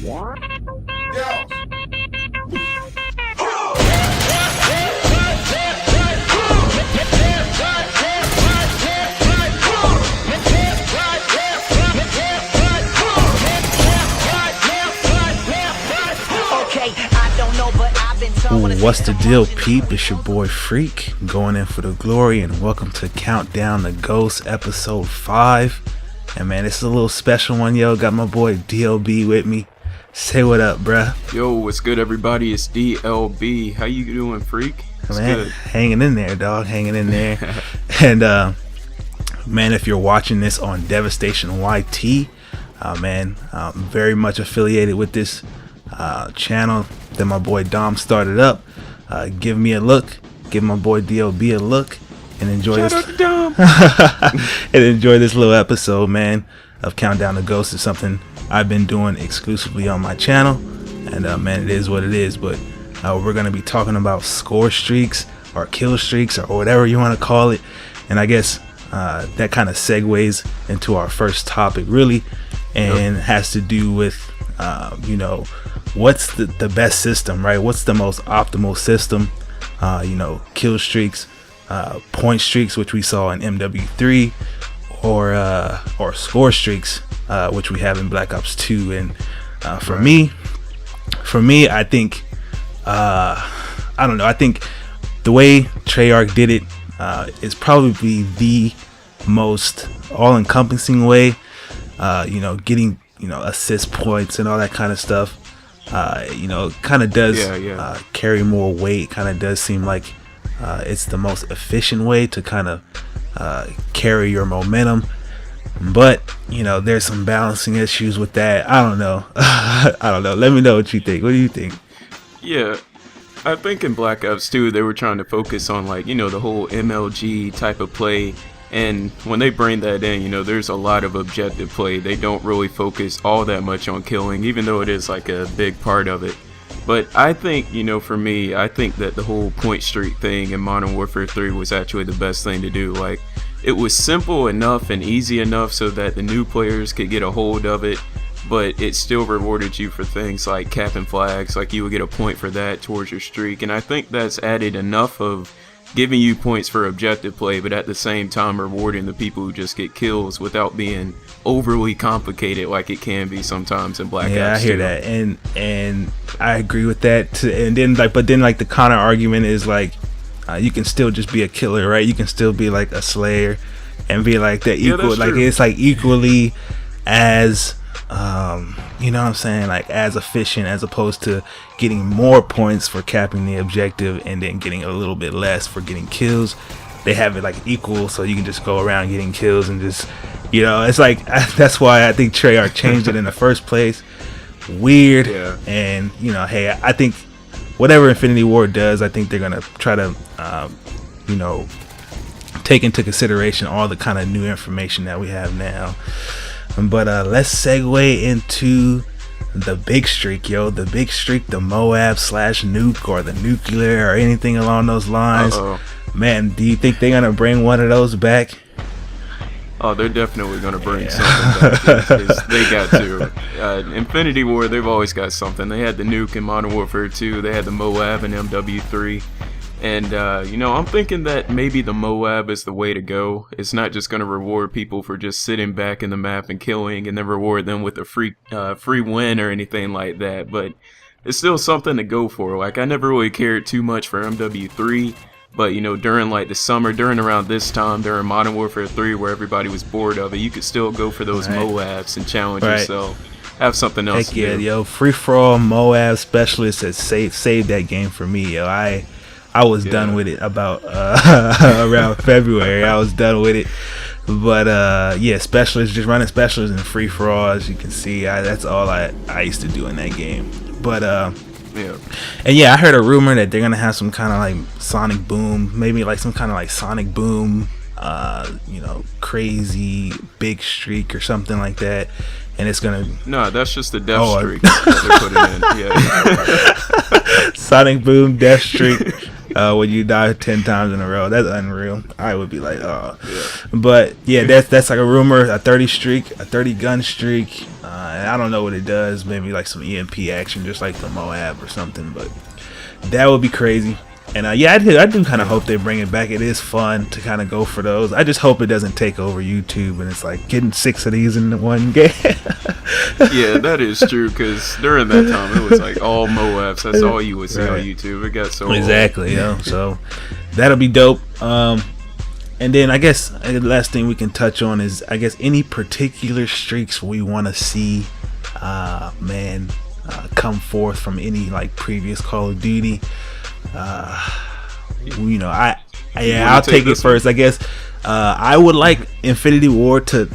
What's the deal, peep? It's your boy Freak going in for the glory, and welcome to Countdown to Ghost episode 5. And man, it's a little special one, yo. Got my boy DLB with me. Say what up, bruh. Yo, what's good, everybody? It's DLB. How you doing, Freak? It's man, good. Hanging in there, dog. Hanging in there. And man, if you're watching this on Devastation YT, man, I'm very much affiliated with this channel that my boy Dom started up. Give me a look, give my boy DLB a look, and enjoy and enjoy this little episode, man, of Countdown to Ghost. Is something I've been doing exclusively on my channel, and man, it is what it is. But we're gonna be talking about score streaks or kill streaks or whatever you want to call it, and I guess that kind of segues into our first topic, really, and has to do with you know, what's the best system, right? What's the most optimal system? You know, kill streaks, point streaks, which we saw in MW3, or score streaks, which we have in Black Ops 2. And for me, I think I don't know. I think the way Treyarch did it is probably the most all-encompassing way. You know, getting assist points and all that kind of stuff. You know, kind of does carry more weight. Kind of does seem like it's the most efficient way to kind of carry your momentum. But you know, there's some balancing issues with that. I don't know. I don't know. Let me know what you think. What do you think? Yeah, I think in Black Ops 2 they were trying to focus on, like, you know, the whole MLG type of play. And when they bring that in, you know, there's a lot of objective play. They don't really focus all that much on killing, even though it is like a big part of it. But I think, you know, for me, I think that the whole point streak thing in Modern Warfare 3 was actually the best thing to do. Like, it was simple enough and easy enough so that the new players could get a hold of it, but it still rewarded you for things like capping flags. Like, you would get a point for that towards your streak. And I think that's added enough of giving you points for objective play, but at the same time rewarding the people who just get kills without being overly complicated like it can be sometimes in Black Ops 2. Yeah, I hear that, and I agree with that. And then like the counter argument is like, you can still just be a killer, right? You can still be like a slayer and be like that equal. Yeah, like, it's like equally as you know what I'm saying, like as efficient, as opposed to getting more points for capping the objective and then getting a little bit less for getting kills. They have it like equal, so you can just go around getting kills and just, you know, it's like that's why I think Treyarch changed it in the first place. Weird. Yeah. And you know, hey, I think whatever Infinity Ward does, I think they're gonna try to you know, take into consideration all the kind of new information that we have now. But let's segue into the big streak, yo. The big streak, the MOAB / nuke, or the nuclear, or anything along those lines. Man, do you think they're gonna bring one of those back? Oh, they're definitely gonna bring something back. They got to. Infinity War, they've always got something. They had the nuke in Modern Warfare 2. They had the MOAB in MW3. And, you know, I'm thinking that maybe the MOAB is the way to go. It's not just going to reward people for just sitting back in the map and killing and then reward them with a free win or anything like that. But it's still something to go for. Like, I never really cared too much for MW3. But, you know, during, like, the summer, during around this time, during Modern Warfare 3, where everybody was bored of it, you could still go for those MOABs and challenge yourself. Have something else to do. Yo, free-for-all MOAB specialist has saved that game for me, yo. I was done with it about around February. I was done with it. But yeah, specialists, just running specialists and free for all, as you can see. That's all I used to do in that game. But yeah. And yeah, I heard a rumor that they're gonna have some kind of like sonic boom, maybe like some kind of like sonic boom, you know, crazy big streak or something like that. And it's gonna that's just the death streak that they're putting in. Yeah. Sonic boom death streak. When you die 10 times in a row, that's unreal. I would be like, oh. Yeah. But yeah, that's like a rumor, a 30 streak, a 30 gun streak. I I don't know what it does. Maybe like some EMP action, just like the MOAB or something. But that would be crazy. And yeah, I do kind of hope they bring it back. It is fun to kind of go for those. I just hope it doesn't take over YouTube and it's like getting 6 of these in one game. Yeah, that is true, because during that time it was like all MOABs. That's all you would see on YouTube. It got so exactly, so that'll be dope. And then I guess the last thing we can touch on is any particular streaks we want to see come forth from any like previous Call of Duty. I'll take it first. I guess I would like Infinity Ward to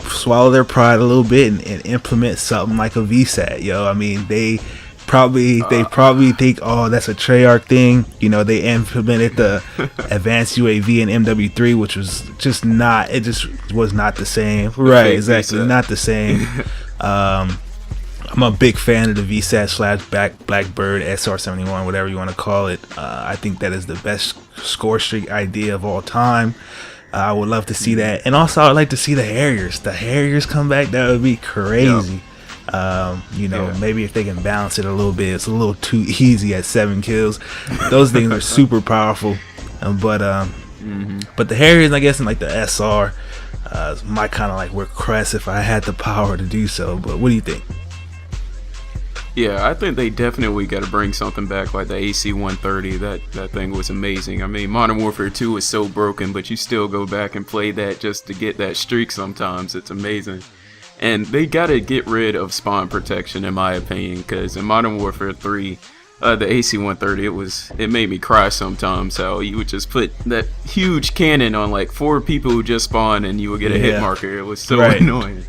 swallow their pride a little bit and implement something like a VSAT. I mean, they probably think, oh, that's a Treyarch thing. They implemented the advanced UAV and MW3, which was just not the same. Right, exactly, not the same. I'm a big fan of the VSAT / Blackbird SR71, whatever you want to call it. I think that is the best score streak idea of all time. I would love to see that. And also, I'd like to see the Harriers. The Harriers come back. That would be crazy. Maybe if they can balance it a little bit. It's a little too easy at 7 kills. Those things are super powerful. But the Harriers, I guess, and like the SR, is my kind of like request if I had the power to do so. But what do you think? Yeah, I think they definitely got to bring something back like the AC-130. That thing was amazing. I mean, Modern Warfare 2 is so broken, but you still go back and play that just to get that streak sometimes. It's amazing. And they got to get rid of spawn protection, in my opinion, because in Modern Warfare 3, the AC-130, it made me cry sometimes how you would just put that huge cannon on like 4 people who just spawned and you would get a hit marker. It was so annoying.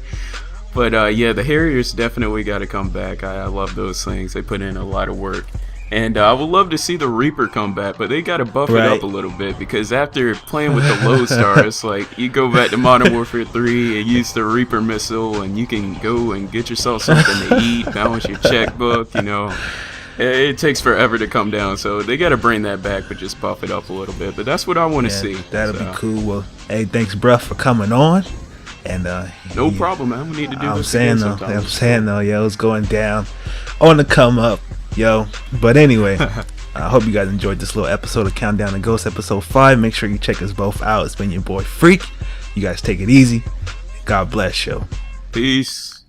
But yeah, the Harriers definitely got to come back. I love those things. They put in a lot of work. And I would love to see the Reaper come back, but they got to buff it up a little bit, because after playing with the Lodestar, it's like you go back to Modern Warfare 3 and use the Reaper missile, and you can go and get yourself something to eat, balance your checkbook, It takes forever to come down, so they got to bring that back, but just buff it up a little bit. But that's what I want to see. That'll be cool. Well, hey, thanks, bruh, for coming on. And no problem, man. We need to do this sometime. I'm saying though, yo, it's going down on the come up, yo. But anyway, I hope you guys enjoyed this little episode of Countdown to Ghost, episode 5. Make sure you check us both out. It's been your boy Freak. You guys take it easy. God bless, yo. Peace.